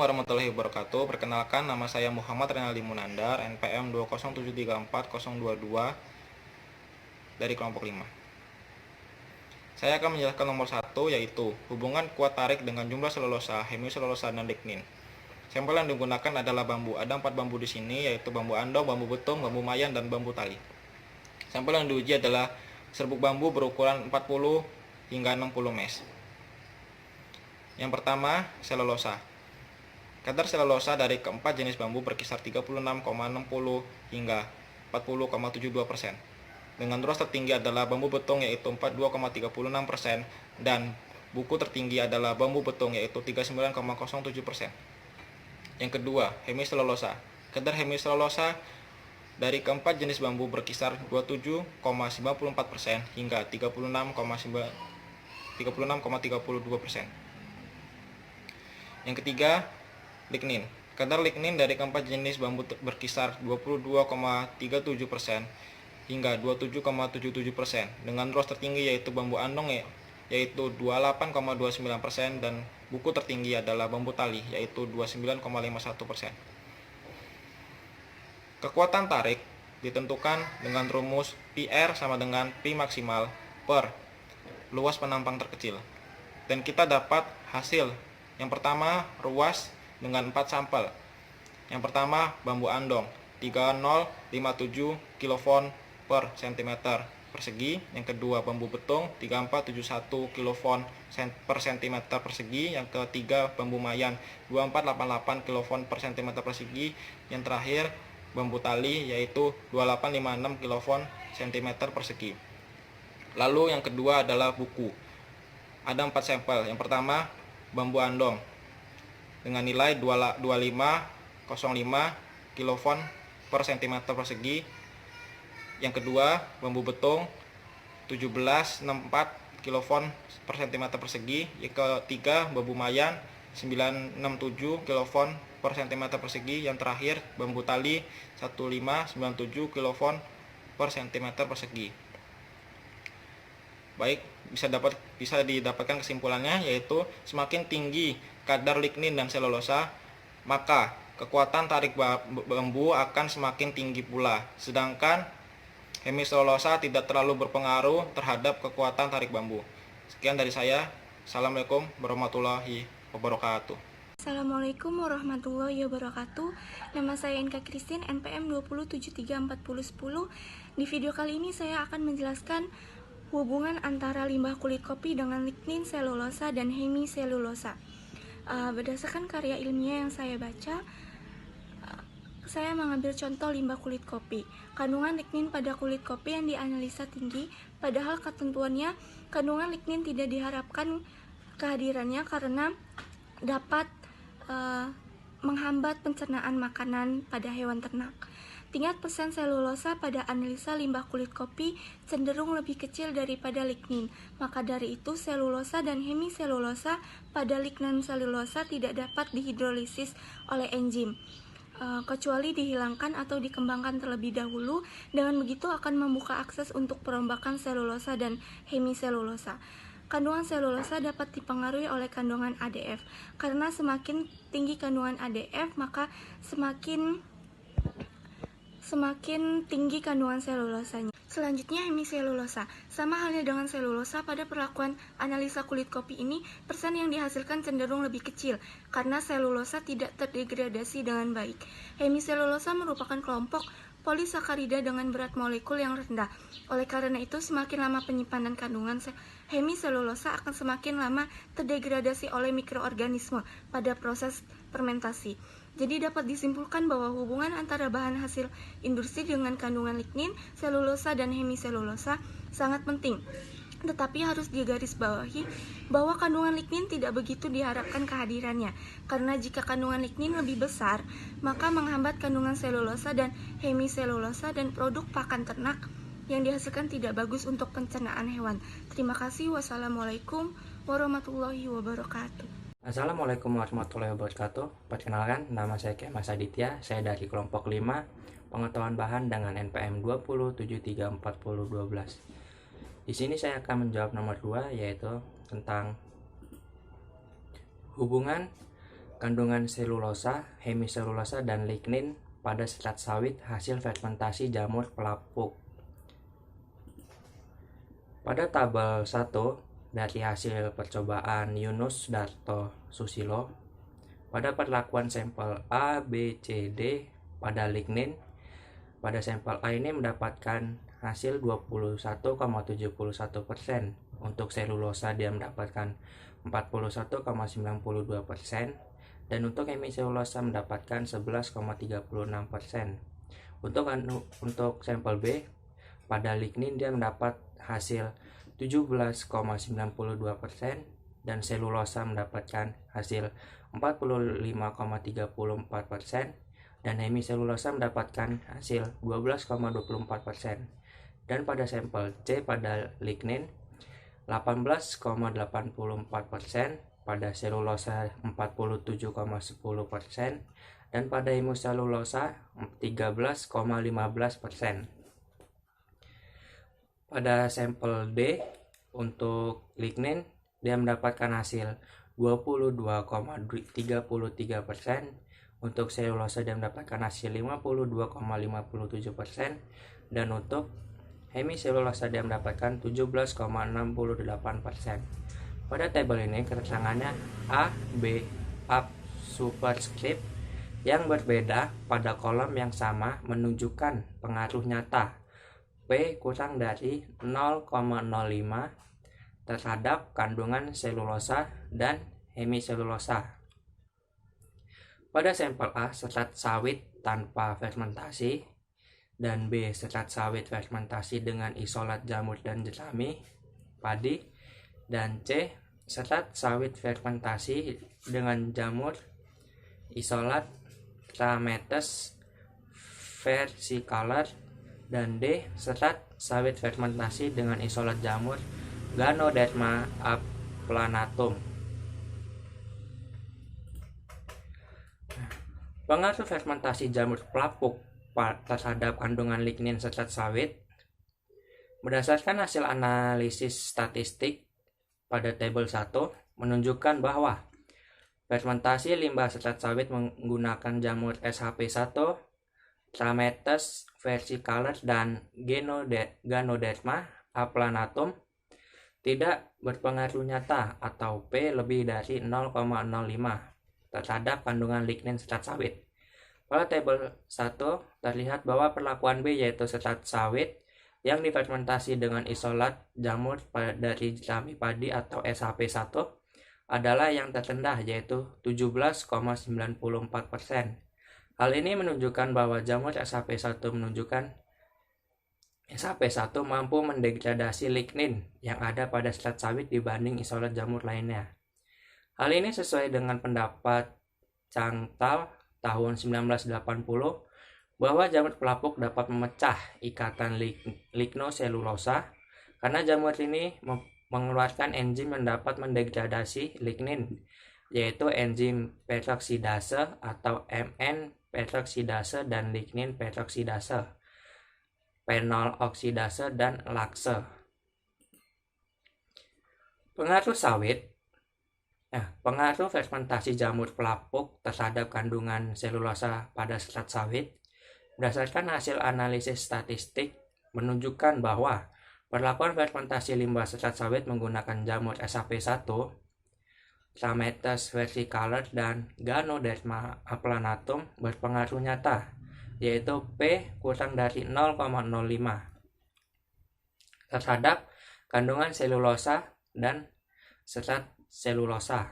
Warahmatullahi wabarakatuh. Perkenalkan, nama saya Muhammad Renaldi Munandar, NPM 2073402 dari kelompok 5. Saya akan menjelaskan nomor 1, yaitu hubungan kuat tarik dengan jumlah selulosa, hemiselulosa, dan lignin. Sampel yang digunakan adalah bambu. Ada 4 bambu di sini, yaitu bambu andong, bambu betung, bambu mayan, dan bambu tali. Sampel yang diuji adalah serbuk bambu berukuran 40 hingga 60 mes. Yang pertama, selulosa. Kadar selulosa dari keempat jenis bambu berkisar 36,60 hingga 40,72%. Dengan ruas tertinggi adalah bambu betung yaitu 42,36% dan buku tertinggi adalah bambu betung yaitu 39,07%. Yang kedua, hemiselulosa. Kadar hemiselulosa dari keempat jenis bambu berkisar 27,94% hingga 36,32%. Yang ketiga, lignin. Kadar lignin dari keempat jenis bambu berkisar 22,37% hingga 27,77%. Dengan ruas tertinggi yaitu bambu andong yaitu 28,29% dan buku tertinggi adalah bambu tali yaitu 29,51%. Kekuatan tarik ditentukan dengan rumus PR sama dengan P maksimal per luas penampang terkecil. Dan kita dapat hasil. Yang pertama, ruas dengan 4 sampel. Yang pertama, bambu andong 3057 kV per cm persegi. Yang kedua, bambu betung 3471 kV per cm persegi. Yang ketiga, bambu mayan 2488 kV per cm persegi. Yang terakhir, bambu tali yaitu 2856 kV cm persegi. Lalu yang kedua adalah buku. Ada 4 sampel. Yang pertama, bambu andong dengan nilai 2505 kV per cm persegi. Yang kedua, bambu betung 1764 kV per cm persegi. Yang ketiga, bambu mayan 967 kV per cm persegi. Yang terakhir, bambu tali 1597 kV per cm persegi. Baik, bisa didapatkan kesimpulannya, yaitu semakin tinggi kadar lignin dan selulosa, maka kekuatan tarik bambu akan semakin tinggi pula. Sedangkan hemiselulosa tidak terlalu berpengaruh terhadap kekuatan tarik bambu. Sekian dari saya. Assalamualaikum warahmatullahi wabarakatuh. Assalamualaikum warahmatullahi wabarakatuh. Nama saya Inka Christine, NPM 2073410. Di video kali ini saya akan menjelaskan hubungan antara limbah kulit kopi dengan lignin, selulosa, dan hemiselulosa. Berdasarkan karya ilmiah yang saya baca, saya mengambil contoh limbah kulit kopi. Kandungan lignin pada kulit kopi yang dianalisa tinggi, padahal ketentuannya kandungan lignin tidak diharapkan kehadirannya karena dapat menghambat pencernaan makanan pada hewan ternak. Tingkat persen selulosa pada analisa limbah kulit kopi cenderung lebih kecil daripada lignin. Maka dari itu, selulosa dan hemiselulosa pada lignin selulosa tidak dapat dihidrolisis oleh enzim, kecuali dihilangkan atau dikembangkan terlebih dahulu. Dengan begitu akan membuka akses untuk perombakan selulosa dan hemiselulosa. Kandungan selulosa dapat dipengaruhi oleh kandungan ADF. Karena semakin tinggi kandungan ADF, maka semakin tinggi kandungan selulosanya. Selanjutnya, hemiselulosa. Sama halnya dengan selulosa, pada perlakuan analisa kulit kopi ini, persen yang dihasilkan cenderung lebih kecil karena selulosa tidak terdegradasi dengan baik. Hemiselulosa merupakan kelompok polisakarida dengan berat molekul yang rendah. Oleh karena itu, semakin lama penyimpanan kandungan hemiselulosa akan semakin lama terdegradasi oleh mikroorganisme pada proses fermentasi. Jadi dapat disimpulkan bahwa hubungan antara bahan hasil industri dengan kandungan lignin, selulosa, dan hemiselulosa sangat penting. Tetapi harus digarisbawahi bahwa kandungan lignin tidak begitu diharapkan kehadirannya, karena jika kandungan lignin lebih besar, maka menghambat kandungan selulosa dan hemiselulosa dan produk pakan ternak yang dihasilkan tidak bagus untuk pencernaan hewan. Terima kasih. Wassalamualaikum warahmatullahi wabarakatuh. Assalamualaikum warahmatullahi wabarakatuh. Perkenalkan, nama saya Kemas Aditya. Saya dari kelompok 5, pengetahuan bahan dengan NPM 2033412. Di sini saya akan menjawab nomor 2, yaitu tentang hubungan kandungan selulosa, hemiselulosa, dan lignin pada serat sawit hasil fermentasi jamur pelapuk. Pada tabel 1 dari hasil percobaan Yunus Darto Susilo, pada perlakuan sampel A, B, C, D pada lignin, pada sampel A ini mendapatkan hasil 21,71%. Untuk selulosa dia mendapatkan 41,92%, dan untuk hemiselulosa mendapatkan 11,36%. Untuk sampel B pada lignin dia mendapat hasil 17,92%, dan selulosa mendapatkan hasil 45,34%, dan hemiselulosa mendapatkan hasil 12,24%. Dan pada sampel C pada lignin 18,84%, pada selulosa 47,10%, dan pada hemiselulosa 13,15%. Pada sampel D untuk lignin dia mendapatkan hasil 22,33%, untuk selulosa dia mendapatkan hasil 52,57%, dan untuk hemiselulosa dia mendapatkan 17,68%. Pada tabel ini keterangannya A, B, A superscript yang berbeda pada kolom yang sama menunjukkan pengaruh nyata P kurang dari 0,05 terhadap kandungan selulosa dan hemiselulosa. Pada sampel A serat sawit tanpa fermentasi, dan B serat sawit fermentasi dengan isolat jamur dan jerami padi, dan C serat sawit fermentasi dengan jamur isolat Trametes versicolor, dan D serat sawit fermentasi dengan isolat jamur Ganoderma aplanatum. Pengaruh fermentasi jamur pelapuk terhadap kandungan lignin serat sawit. Berdasarkan hasil analisis statistik pada tabel 1 menunjukkan bahwa fermentasi limbah serat sawit menggunakan jamur SHP1, Trametes versicolor, dan Ganoderma aplanatum tidak berpengaruh nyata atau P lebih dari 0,05 terhadap kandungan lignin serat sawit. Pada tabel 1 terlihat bahwa perlakuan B yaitu serat sawit yang difermentasi dengan isolat jamur dari jerami padi atau SHP1 adalah yang terendah yaitu 17,94%. Hal ini menunjukkan bahwa jamur SHP1 mampu mendegradasi lignin yang ada pada serat sawit dibanding isolat jamur lainnya. Hal ini sesuai dengan pendapat Changtal tahun 1980 bahwa jamur pelapuk dapat memecah ikatan lignoselulosa karena jamur ini mengeluarkan enzim yang dapat mendegradasi lignin, yaitu enzim peroksidase atau Mn peroksidase dan lignin peroksidase, fenol oksidase, dan lakse. Pengaruh fermentasi jamur pelapuk terhadap kandungan selulosa pada serat sawit. Berdasarkan hasil analisis statistik menunjukkan bahwa perlakuan fermentasi limbah serat sawit menggunakan jamur SHP1, Trametes versicolor, dan Ganoderma aplanatum berpengaruh nyata, yaitu P kurang dari 0,05 terhadap kandungan selulosa dan serat selulosa.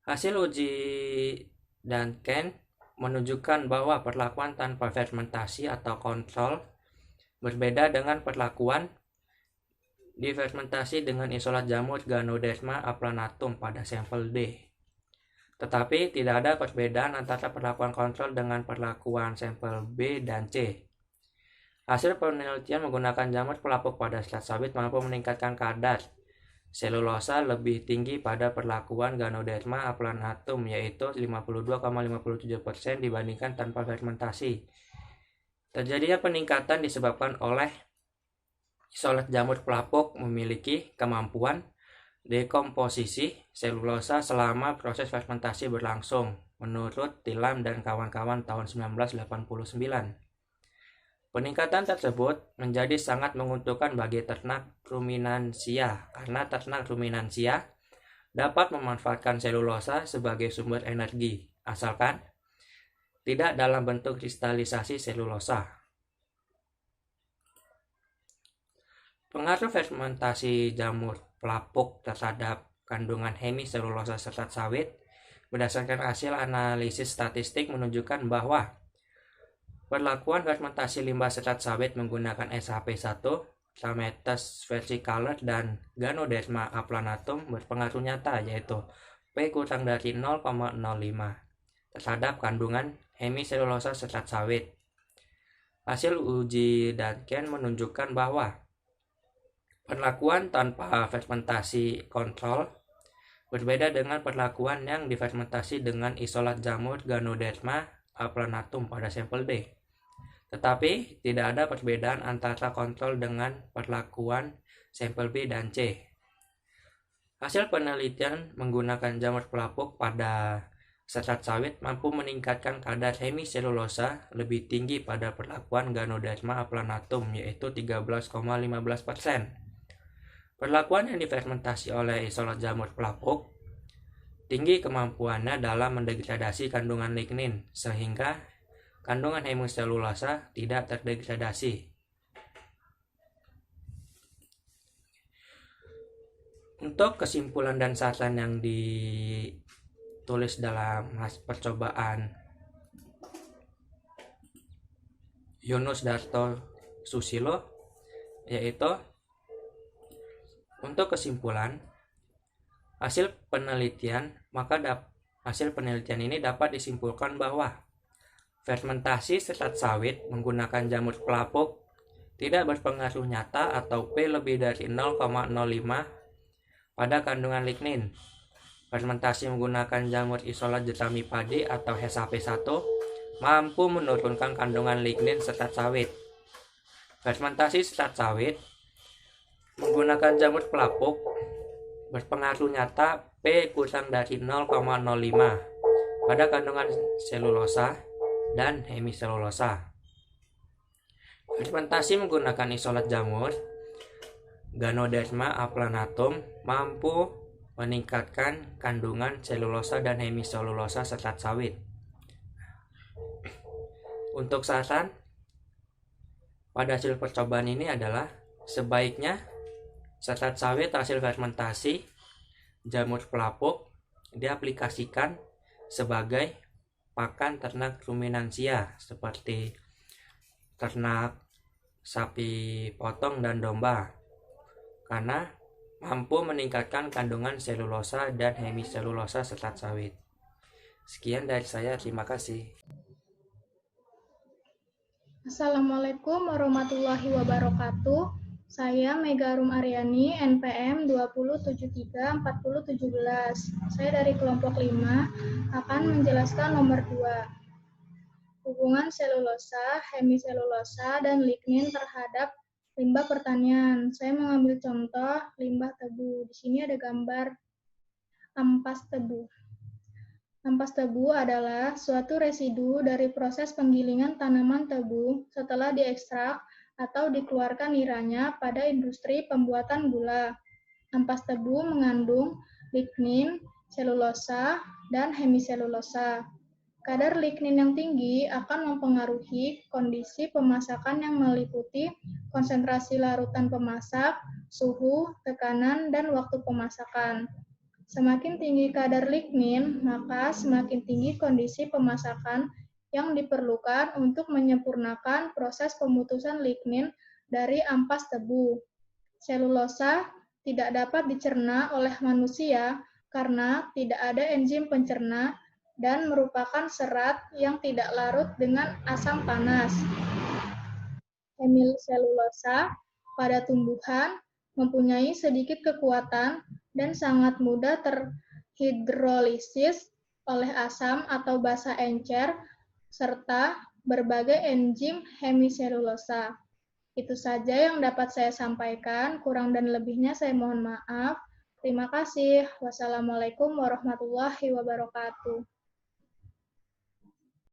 Hasil uji Duncan menunjukkan bahwa perlakuan tanpa fermentasi atau kontrol berbeda dengan perlakuan difermentasi dengan isolat jamur Ganoderma aplanatum pada sampel D. Tetapi tidak ada perbedaan antara perlakuan kontrol dengan perlakuan sampel B dan C. Hasil penelitian menggunakan jamur pelapuk pada serat sawit mampu meningkatkan kadar selulosa lebih tinggi pada perlakuan Ganoderma aplanatum, yaitu 52,57% dibandingkan tanpa fermentasi. Terjadinya peningkatan disebabkan oleh isolat jamur pelapuk memiliki kemampuan dekomposisi selulosa selama proses fermentasi berlangsung, menurut Tilam dan kawan-kawan tahun 1989. Peningkatan tersebut menjadi sangat menguntungkan bagi ternak ruminansia karena ternak ruminansia dapat memanfaatkan selulosa sebagai sumber energi, asalkan tidak dalam bentuk kristalisasi selulosa. Pengaruh fermentasi jamur pelapuk terhadap kandungan hemiselulosa serat sawit berdasarkan hasil analisis statistik menunjukkan bahwa perlakuan fermentasi limbah serat sawit menggunakan SHP1, Trametes versicolor, dan Ganoderma aplanatum berpengaruh nyata, yaitu P kurang dari 0,05 terhadap kandungan hemiselulosa serat sawit. Hasil uji Duncan menunjukkan bahwa perlakuan tanpa fermentasi kontrol berbeda dengan perlakuan yang difermentasi dengan isolat jamur Ganoderma aplanatum pada sampel B. Tetapi tidak ada perbedaan antara kontrol dengan perlakuan sampel B dan C. Hasil penelitian menggunakan jamur pelapuk pada serat sawit mampu meningkatkan kadar hemiselulosa lebih tinggi pada perlakuan Ganoderma aplanatum, yaitu 13,15%. Perlakuan yang difermentasi oleh isolat jamur pelapuk tinggi kemampuannya dalam mendegradasi kandungan lignin, sehingga kandungan hemiselulosa tidak terdegradasi. Untuk kesimpulan dan saran yang ditulis dalam percobaan Yunus Darto Susilo, yaitu untuk kesimpulan hasil penelitian ini dapat disimpulkan bahwa fermentasi serat sawit menggunakan jamur pelapuk tidak berpengaruh nyata atau P lebih dari 0,05 pada kandungan lignin. Fermentasi menggunakan jamur isolat jerami padi atau HSP1 mampu menurunkan kandungan lignin serat sawit. Fermentasi serat sawit menggunakan jamur pelapuk berpengaruh nyata P kurang dari 0,05 pada kandungan selulosa dan hemiselulosa. Fermentasi menggunakan isolat jamur Ganoderma aplanatum mampu meningkatkan kandungan selulosa dan hemiselulosa serat sawit. Untuk saran pada hasil percobaan ini adalah sebaiknya serat sawit hasil fermentasi jamur pelapuk diaplikasikan sebagai pakan ternak ruminansia seperti ternak sapi potong dan domba, karena mampu meningkatkan kandungan selulosa dan hemiselulosa serat sawit. Sekian dari saya, terima kasih. Assalamualaikum warahmatullahi wabarakatuh. Saya Megarum Aryani, NPM 20734017. Saya dari kelompok 5 akan menjelaskan nomor 2. Hubungan selulosa, hemiselulosa, dan lignin terhadap limbah pertanian. Saya mengambil contoh limbah tebu. Di sini ada gambar ampas tebu. Ampas tebu adalah suatu residu dari proses penggilingan tanaman tebu setelah diekstrak atau dikeluarkan niranya pada industri pembuatan gula. Ampas tebu mengandung lignin, selulosa, dan hemiselulosa. Kadar lignin yang tinggi akan mempengaruhi kondisi pemasakan yang meliputi konsentrasi larutan pemasak, suhu, tekanan, dan waktu pemasakan. Semakin tinggi kadar lignin, maka semakin tinggi kondisi pemasakan yang diperlukan untuk menyempurnakan proses pemutusan lignin dari ampas tebu. Selulosa tidak dapat dicerna oleh manusia karena tidak ada enzim pencerna dan merupakan serat yang tidak larut dengan asam panas. Hemiselulosa pada tumbuhan mempunyai sedikit kekuatan dan sangat mudah terhidrolisis oleh asam atau basa encer serta berbagai enzim hemiselulosa. Itu saja yang dapat saya sampaikan, kurang dan lebihnya saya mohon maaf. Terima kasih. Wassalamualaikum warahmatullahi wabarakatuh.